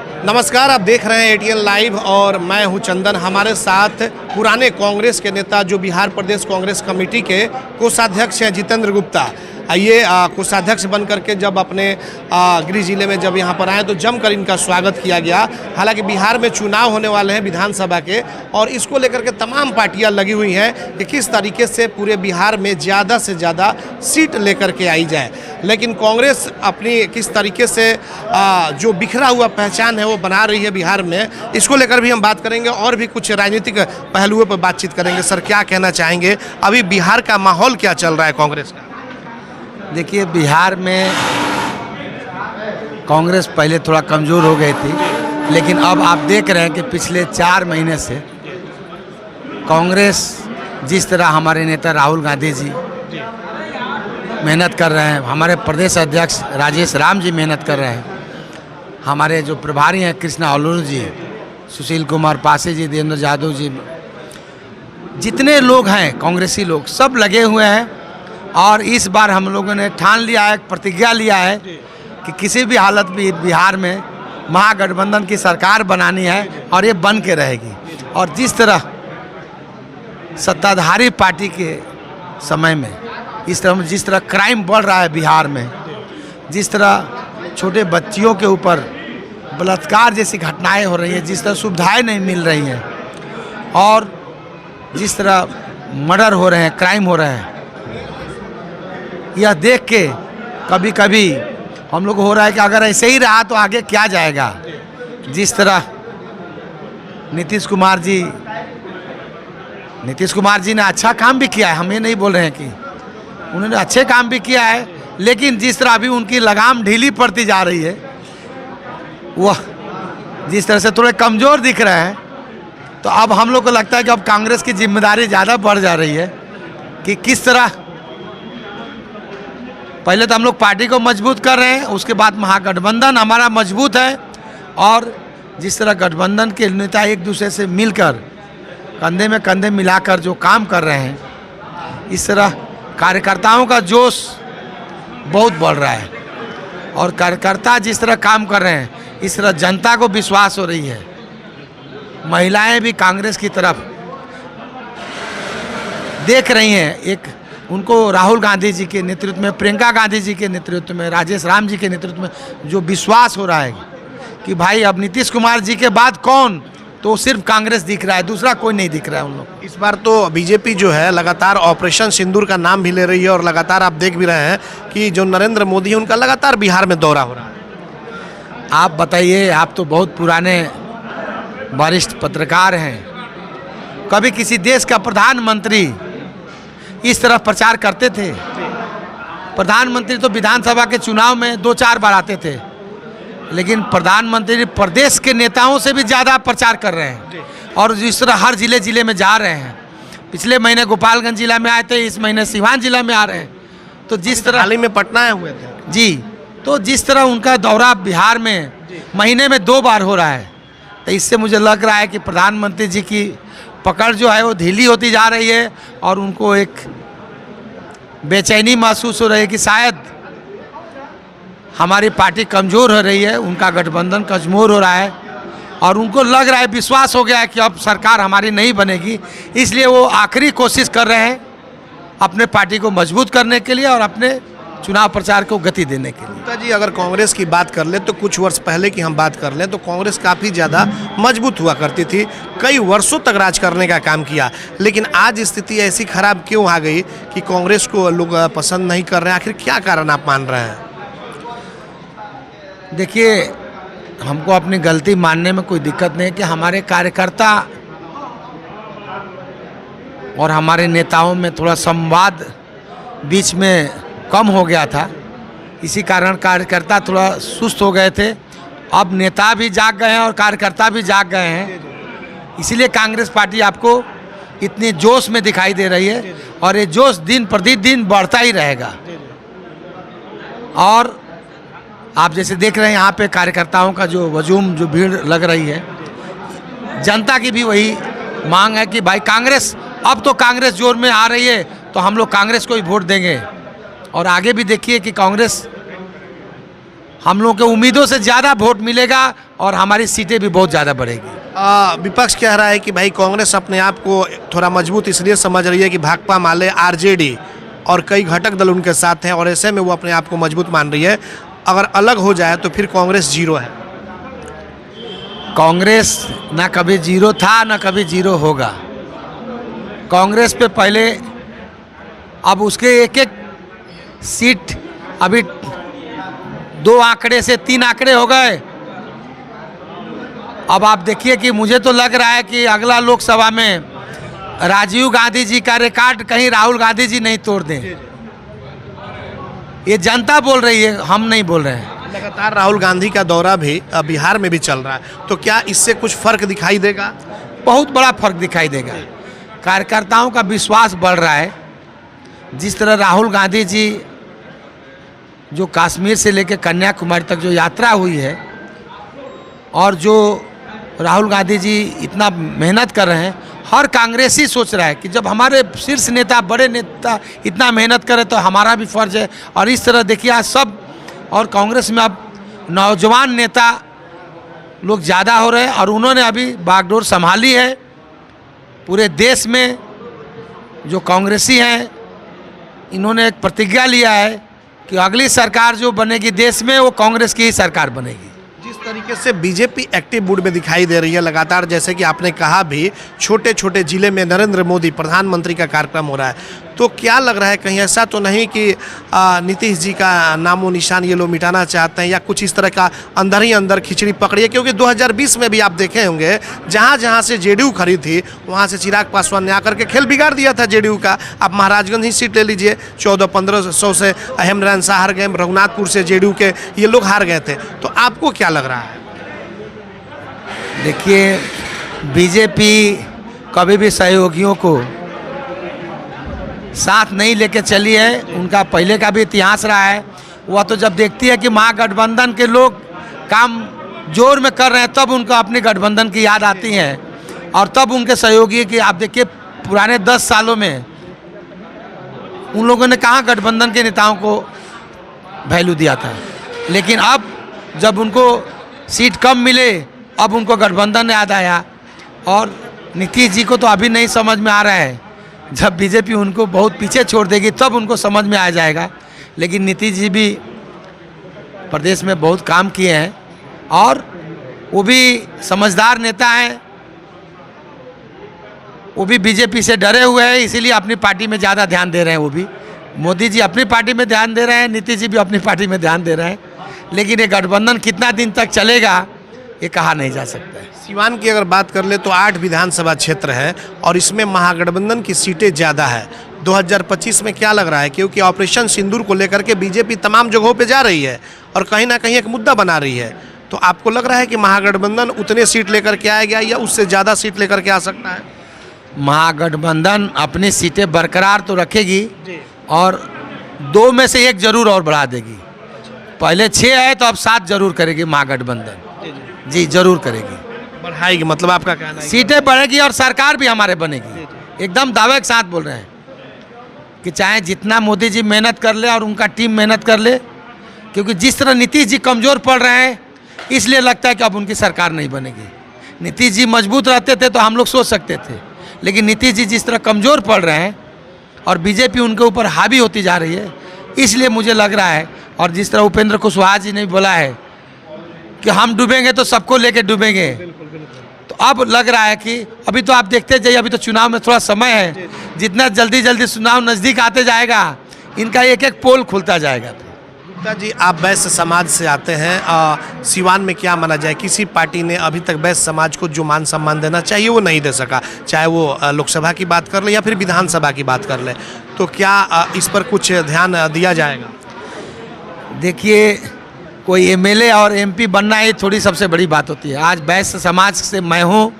नमस्कार, आप देख रहे हैं एटीएन लाइव और मैं हूं चंदन। हमारे साथ पुराने कांग्रेस के नेता जो बिहार प्रदेश कांग्रेस कमेटी के कोषाध्यक्ष हैं जितेंद्र गुप्ता। ये कोषाध्यक्ष बन करके जब अपने गृह जिले में जब यहां पर आए तो जमकर इनका स्वागत किया गया। हालांकि बिहार में चुनाव होने वाले हैं विधानसभा के और इसको लेकर के तमाम पार्टियां लगी हुई हैं कि किस तरीके से पूरे बिहार में ज़्यादा से ज़्यादा सीट लेकर के आई जाए। लेकिन कांग्रेस अपनी किस तरीके से जो बिखरा हुआ पहचान है वो बना रही है बिहार में, इसको लेकर भी हम बात करेंगे और भी कुछ राजनीतिक पहलुओं पर बातचीत करेंगे। सर, क्या कहना चाहेंगे, अभी बिहार का माहौल क्या चल रहा है कांग्रेस का? देखिए, बिहार में कांग्रेस पहले थोड़ा कमज़ोर हो गई थी, लेकिन अब आप देख रहे हैं कि पिछले 4 महीने से कांग्रेस जिस तरह हमारे नेता राहुल गांधी जी मेहनत कर रहे हैं, हमारे प्रदेश अध्यक्ष राजेश राम जी मेहनत कर रहे हैं, हमारे जो प्रभारी हैं कृष्णा अलूर जी, सुशील कुमार पासे जी, देवेंद्र यादव जी, जितने लोग हैं कांग्रेसी लोग सब लगे हुए हैं। और इस बार हम लोगों ने ठान लिया है, प्रतिज्ञा लिया है कि किसी भी हालत में बिहार में महागठबंधन की सरकार बनानी है और ये बन के रहेगी। और जिस तरह सत्ताधारी पार्टी के समय में जिस तरह क्राइम बढ़ रहा है बिहार में, जिस तरह छोटे बच्चियों के ऊपर बलात्कार जैसी घटनाएं हो रही हैं, जिस तरह सुविधाएं नहीं मिल रही हैं और जिस तरह मर्डर हो रहे हैं, क्राइम हो रहे हैं, यह देख के कभी कभी हम लोग हो रहा है कि अगर ऐसे ही रहा तो आगे क्या जाएगा। जिस तरह नीतीश कुमार जी ने अच्छा काम भी किया है, हम ये नहीं बोल रहे हैं कि उन्होंने अच्छे काम भी किया है, लेकिन जिस तरह अभी उनकी लगाम ढीली पड़ती जा रही है, वह जिस तरह से थोड़े कमज़ोर दिख रहे हैं, तो अब हम लोग को लगता है कि अब कांग्रेस की जिम्मेदारी ज़्यादा बढ़ जा रही है कि किस तरह पहले तो हम लोग पार्टी को मजबूत कर रहे हैं, उसके बाद महागठबंधन हमारा मजबूत है और जिस तरह गठबंधन के नेता एक दूसरे से मिलकर कंधे में कंधे मिलाकर जो काम कर रहे हैं, इस तरह कार्यकर्ताओं का जोश बहुत बढ़ रहा है और कार्यकर्ता जिस तरह काम कर रहे हैं, इस तरह जनता को विश्वास हो रही है। महिलाएं भी कांग्रेस की तरफ देख रही हैं। एक उनको राहुल गांधी जी के नेतृत्व में, प्रियंका गांधी जी के नेतृत्व में, राजेश राम जी के नेतृत्व में जो विश्वास हो रहा है कि भाई अब नीतीश कुमार जी के बाद कौन, तो सिर्फ कांग्रेस दिख रहा है, दूसरा कोई नहीं दिख रहा है उन लोग। इस बार तो बीजेपी जो है लगातार ऑपरेशन सिंदूर का नाम भी ले रही है और लगातार आप देख भी रहे हैं कि जो नरेंद्र मोदी है उनका लगातार बिहार में दौरा हो रहा है। आप बताइए, आप तो बहुत पुराने वरिष्ठ पत्रकार हैं, कभी किसी देश का प्रधानमंत्री इस तरह प्रचार करते थे? प्रधानमंत्री तो विधानसभा के चुनाव में 2-4 बार आते थे, लेकिन प्रधानमंत्री प्रदेश के नेताओं से भी ज़्यादा प्रचार कर रहे हैं और जिस तरह हर जिले में जा रहे हैं। पिछले महीने गोपालगंज जिला में आए थे, इस महीने सिवान जिला में आ रहे हैं। तो जिस तरह हाल ही में पटना आए हुए थे जी, तो जिस तरह उनका दौरा बिहार में महीने में 2 बार हो रहा है, तो इससे मुझे लग रहा है कि प्रधानमंत्री जी की पकड़ जो है वो ढीली होती जा रही है और उनको एक बेचैनी महसूस हो रही है कि शायद हमारी पार्टी कमज़ोर हो रही है, उनका गठबंधन कमज़ोर हो रहा है और उनको लग रहा है, विश्वास हो गया है कि अब सरकार हमारी नहीं बनेगी। इसलिए वो आखिरी कोशिश कर रहे हैं अपने पार्टी को मजबूत करने के लिए और अपने चुनाव प्रचार को गति देने के लिए। गुप्ता जी, अगर कांग्रेस की बात कर ले तो कुछ वर्ष पहले की हम बात कर लें तो कांग्रेस काफ़ी ज़्यादा मजबूत हुआ करती थी, कई वर्षों तक राज करने का काम किया, लेकिन आज स्थिति ऐसी खराब क्यों आ गई कि कांग्रेस को लोग पसंद नहीं कर रहे हैं? आखिर क्या कारण आप मान रहे हैं? देखिए, हमको अपनी गलती मानने में कोई दिक्कत नहीं है कि हमारे कार्यकर्ता और हमारे नेताओं में थोड़ा संवाद बीच में कम हो गया था, इसी कारण कार्यकर्ता थोड़ा सुस्त हो गए थे। अब नेता भी जाग गए हैं और कार्यकर्ता भी जाग गए हैं, इसीलिए कांग्रेस पार्टी आपको इतनी जोश में दिखाई दे रही है और ये जोश दिन प्रतिदिन बढ़ता ही रहेगा। और आप जैसे देख रहे हैं यहाँ पे कार्यकर्ताओं का जो हजूम, जो भीड़ लग रही है, जनता की भी वही मांग है कि भाई कांग्रेस, अब तो कांग्रेस जोर में आ रही है तो हम लोग कांग्रेस को ही वोट देंगे। और आगे भी देखिए कि कांग्रेस हम लोगों के उम्मीदों से ज़्यादा वोट मिलेगा और हमारी सीटें भी बहुत ज़्यादा बढ़ेगी। विपक्ष कह रहा है कि भाई कांग्रेस अपने आप को थोड़ा मजबूत इसलिए समझ रही है कि भाकपा माले आरजेडी और कई घटक दल उनके साथ हैं और ऐसे में वो अपने आप को मजबूत मान रही है। अगर अलग हो जाए तो फिर कांग्रेस जीरो है। कांग्रेस ना कभी जीरो था ना कभी जीरो होगा। कांग्रेस पे पहले अब उसके एक एक सीट अभी 2 आंकड़े से 3 आंकड़े हो गए। अब आप देखिए कि मुझे तो लग रहा है कि अगला लोकसभा में राजीव गांधी जी का रिकॉर्ड कहीं राहुल गांधी जी नहीं तोड़ दें। ये जनता बोल रही है, हम नहीं बोल रहे हैं। लगातार राहुल गांधी का दौरा भी बिहार में भी चल रहा है, तो क्या इससे कुछ फर्क दिखाई देगा? बहुत बड़ा फर्क दिखाई देगा। कार्यकर्ताओं का विश्वास बढ़ रहा है। जिस तरह राहुल गांधी जी जो कश्मीर से लेकर कन्याकुमारी तक जो यात्रा हुई है और जो राहुल गांधी जी इतना मेहनत कर रहे हैं, हर कांग्रेसी सोच रहा है कि जब हमारे शीर्ष नेता बड़े नेता इतना मेहनत करें तो हमारा भी फर्ज है। और इस तरह देखिए आज सब और कांग्रेस में अब नौजवान नेता लोग ज़्यादा हो रहे हैं और उन्होंने अभी बागडोर संभाली है। पूरे देश में जो कांग्रेसी हैं इन्होंने एक प्रतिज्ञा लिया है कि अगली सरकार जो बनेगी देश में वो कांग्रेस की ही सरकार बनेगी। जिस तरीके से बीजेपी एक्टिव मूड में दिखाई दे रही है लगातार, जैसे कि आपने कहा भी छोटे छोटे जिले में नरेंद्र मोदी प्रधानमंत्री का कार्यक्रम हो रहा है, तो क्या लग रहा है कहीं ऐसा तो नहीं कि नीतीश जी का नामो निशान ये लोग मिटाना चाहते हैं या कुछ इस तरह का अंदर ही अंदर खिचड़ी पकड़ी है? क्योंकि 2020 में भी आप देखे होंगे जहाँ जहाँ से जेडीयू खड़ी थी वहाँ से चिराग पासवान ने आकर के खेल बिगाड़ दिया था जेडीयू का। आप महाराजगंज ही सीट ले लीजिए, 1400-1500 से हेमरान शाह हार गए, रघुनाथपुर से जेडीयू के ये लोग हार गए थे। तो आपको क्या लग रहा है? देखिए बीजेपी कभी भी सहयोगियों को साथ नहीं लेके चली है। उनका पहले का भी इतिहास रहा है। वह तो जब देखती है कि महागठबंधन के लोग काम जोर में कर रहे हैं तब उनको अपने गठबंधन की याद आती है और तब उनके सहयोगी की आप देखिए पुराने 10 सालों में उन लोगों ने कहाँ गठबंधन के नेताओं को वैल्यू दिया था। लेकिन अब जब उनको सीट कम मिले अब उनको गठबंधन याद आया। और नीतीश जी को तो अभी नहीं समझ में आ रहा है, जब बीजेपी उनको बहुत पीछे छोड़ देगी तब उनको समझ में आ जाएगा। लेकिन नीतीश जी भी प्रदेश में बहुत काम किए हैं और वो भी समझदार नेता हैं। वो भी बीजेपी से डरे हुए हैं, इसीलिए अपनी पार्टी में ज़्यादा ध्यान दे रहे हैं। वो भी मोदी जी अपनी पार्टी में ध्यान दे रहे हैं, नीतीश जी भी अपनी पार्टी में ध्यान दे रहे हैं। लेकिन ये गठबंधन कितना दिन तक चलेगा ये कहा नहीं जा सकता है। सीवान की अगर बात कर ले तो 8 विधानसभा क्षेत्र है और इसमें महागठबंधन की सीटें ज़्यादा है। 2025 में क्या लग रहा है? क्योंकि ऑपरेशन सिंदूर को लेकर के बीजेपी तमाम जगहों पे जा रही है और कहीं ना कहीं एक मुद्दा बना रही है, तो आपको लग रहा है कि महागठबंधन उतने सीट लेकर के आएगा या उससे ज़्यादा सीट लेकर के आ सकता है? महागठबंधन अपनी सीटें बरकरार तो रखेगी और 2 में से 1 जरूर और बढ़ा देगी। पहले 6 है तो अब 7 जरूर करेगी महागठबंधन। जी जरूर करेगी, बढ़ाएगी। मतलब आपका कहना है सीटें बढ़ेगी और सरकार भी हमारे बनेगी। एकदम दावे के साथ बोल रहे हैं कि चाहे जितना मोदी जी मेहनत कर ले और उनका टीम मेहनत कर ले, क्योंकि जिस तरह नीतीश जी कमज़ोर पड़ रहे हैं इसलिए लगता है कि अब उनकी सरकार नहीं बनेगी। नीतीश जी मजबूत रहते थे तो हम लोग सोच सकते थे, लेकिन नीतीश जी जिस तरह कमज़ोर पड़ रहे हैं और बीजेपी उनके ऊपर हावी होती जा रही है, इसलिए मुझे लग रहा है। और जिस तरह उपेंद्र कुशवाहा जी ने बोला है कि हम डूबेंगे तो सबको लेके डूबेंगे, तो अब लग रहा है कि अभी तो आप देखते जाइए, अभी तो चुनाव में थोड़ा समय है, जितना जल्दी जल्दी चुनाव नज़दीक आते जाएगा इनका एक एक पोल खुलता जाएगा। गुप्ता जी, आप वैश्य समाज से आते हैं, सीवान में क्या माना जाए? किसी पार्टी ने अभी तक वैश्य समाज को जो मान सम्मान देना चाहिए वो नहीं दे सका, चाहे वो लोकसभा की बात कर ले या फिर विधानसभा की बात कर ले, तो क्या इस पर कुछ ध्यान दिया जाएगा? देखिए कोई एमएलए और एमपी बनना ही थोड़ी सबसे बड़ी बात होती है। आज वैश्य समाज से मैं हूँ,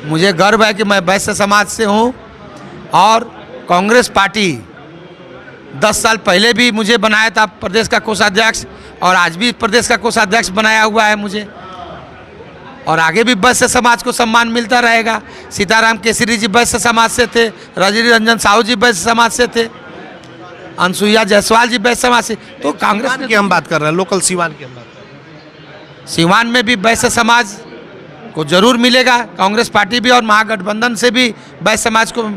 मुझे गर्व है कि मैं वैश्य समाज से हूँ और कांग्रेस पार्टी 10 साल पहले भी मुझे बनाया था प्रदेश का कोषाध्यक्ष और आज भी प्रदेश का कोषाध्यक्ष बनाया हुआ है मुझे, और आगे भी वैश्य समाज को सम्मान मिलता रहेगा। सीताराम केसरी जी वैश्य समाज से थे, रजनी रंजन साहू जी वैश्य समाज से थे, अनसुईया जायसवाल जी वैश्य समाज से। तो कांग्रेस की हम बात कर रहे हैं, लोकल सीवान की हम बात कर रहे हैं। सिवान में भी वैश्य समाज को जरूर मिलेगा, कांग्रेस पार्टी भी और महागठबंधन से भी वैश्य समाज को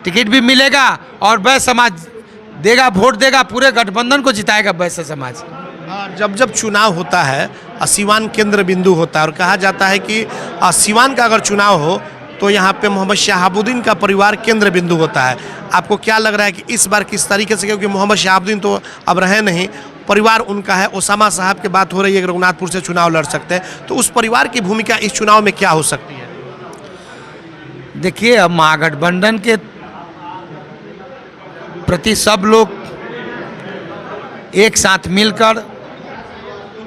टिकट भी मिलेगा और वैश्य समाज देगा, वोट देगा, पूरे गठबंधन को जिताएगा वैश्य समाज। जब जब चुनाव होता है सिवान केंद्र बिंदु होता है और कहा जाता है कि सिवान का अगर चुनाव हो तो यहाँ पे मोहम्मद शहाबुद्दीन का परिवार केंद्र बिंदु होता है। आपको क्या लग रहा है कि इस बार किस तरीके से, क्योंकि मोहम्मद शहाबुद्दीन तो अब रहे नहीं, परिवार उनका है, ओसामा साहब की बात हो रही है कि रघुनाथपुर से चुनाव लड़ सकते हैं, तो उस परिवार की भूमिका इस चुनाव में क्या हो सकती है? देखिए, अब महागठबंधन के प्रति सब लोग एक साथ मिलकर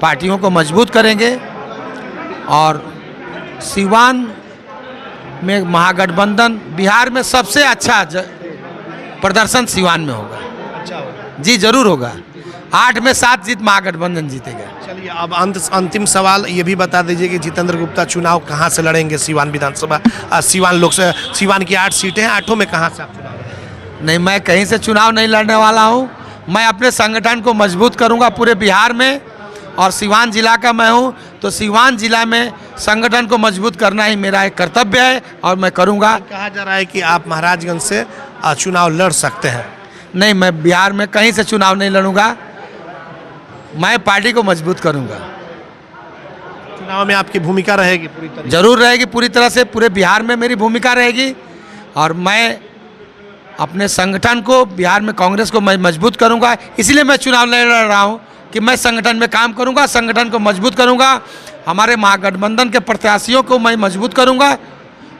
पार्टियों को मजबूत करेंगे और सिवान में महागठबंधन बिहार में सबसे अच्छा प्रदर्शन सिवान में होगा। अच्छा, जी जरूर होगा। 8 में 7 जीत महागठबंधन जीतेगा। चलिए अब अंतिम सवाल ये भी बता दीजिए कि जितेंद्र गुप्ता चुनाव कहाँ से लड़ेंगे सिवान विधानसभा, सिवान लोकसभा, सिवान की 8 सीटें हैं, 8 में कहाँ से आप चुनाव लड़ेंगे? नहीं, मैं कहीं से चुनाव नहीं लड़ने वाला हूँ। मैं अपने संगठन को मजबूत करूँगा पूरे बिहार में, और सिवान जिला का मैं हूँ तो सिवान जिला में संगठन को मजबूत करना ही मेरा एक कर्तव्य है और मैं करूँगा। कहा जा रहा है कि आप महाराजगंज से चुनाव लड़ सकते हैं। नहीं, मैं बिहार में कहीं से चुनाव नहीं लड़ूंगा, मैं पार्टी को मजबूत करूँगा। चुनाव में आपकी भूमिका रहेगी पूरी तरह? जरूर रहेगी, पूरी तरह से पूरे बिहार में मेरी भूमिका रहेगी और मैं अपने संगठन को, बिहार में कांग्रेस को मैं मजबूत करूंगा। इसलिए मैं चुनाव लड़ रहा हूं कि मैं संगठन में काम करूंगा, संगठन को मजबूत करूंगा, हमारे महागठबंधन के प्रत्याशियों को मैं मजबूत करूंगा,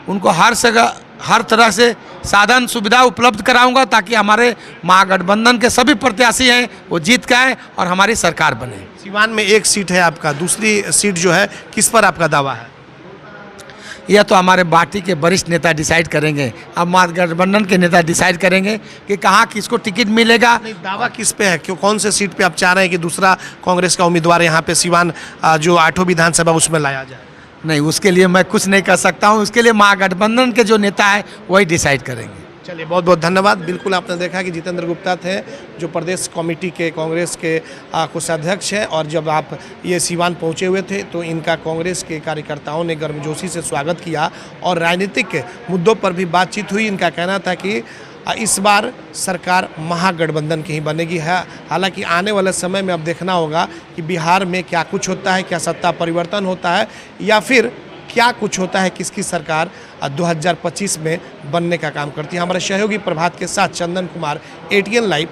उनको हर तरह से साधन सुविधा उपलब्ध कराऊंगा ताकि हमारे महागठबंधन के सभी प्रत्याशी हैं वो जीत के आए और हमारी सरकार बने। सिवान में 1 सीट है आपका, दूसरी सीट जो है किस पर आपका दावा है? यह तो हमारे पार्टी के वरिष्ठ नेता डिसाइड करेंगे। अब महागठबंधन के नेता डिसाइड करेंगे कि कहाँ किसको टिकट मिलेगा। नहीं, दावा किस पे है, क्यों, कौन से सीट पे आप चाह रहे हैं कि दूसरा कांग्रेस का उम्मीदवार यहाँ पे सिवान जो 8 विधानसभा उसमें लाया जाए? नहीं, उसके लिए मैं कुछ नहीं कर सकता हूँ, उसके लिए महागठबंधन के जो नेता है वही डिसाइड करेंगे। चलिए, बहुत बहुत धन्यवाद। बिल्कुल आपने देखा कि जितेंद्र गुप्ता थे जो प्रदेश कमेटी के कांग्रेस के कोषाध्यक्ष हैं, और जब आप ये सिवान पहुंचे हुए थे तो इनका कांग्रेस के कार्यकर्ताओं ने गर्मजोशी से स्वागत किया और राजनीतिक मुद्दों पर भी बातचीत हुई। इनका कहना था कि इस बार सरकार महागठबंधन की ही बनेगी है। हालांकि आने वाले समय में अब देखना होगा कि बिहार में क्या कुछ होता है, क्या सत्ता परिवर्तन होता है या फिर क्या कुछ होता है, किसकी सरकार 2025 में बनने का काम करती है। हमारे सहयोगी प्रभात के साथ चंदन कुमार, ATN लाइव।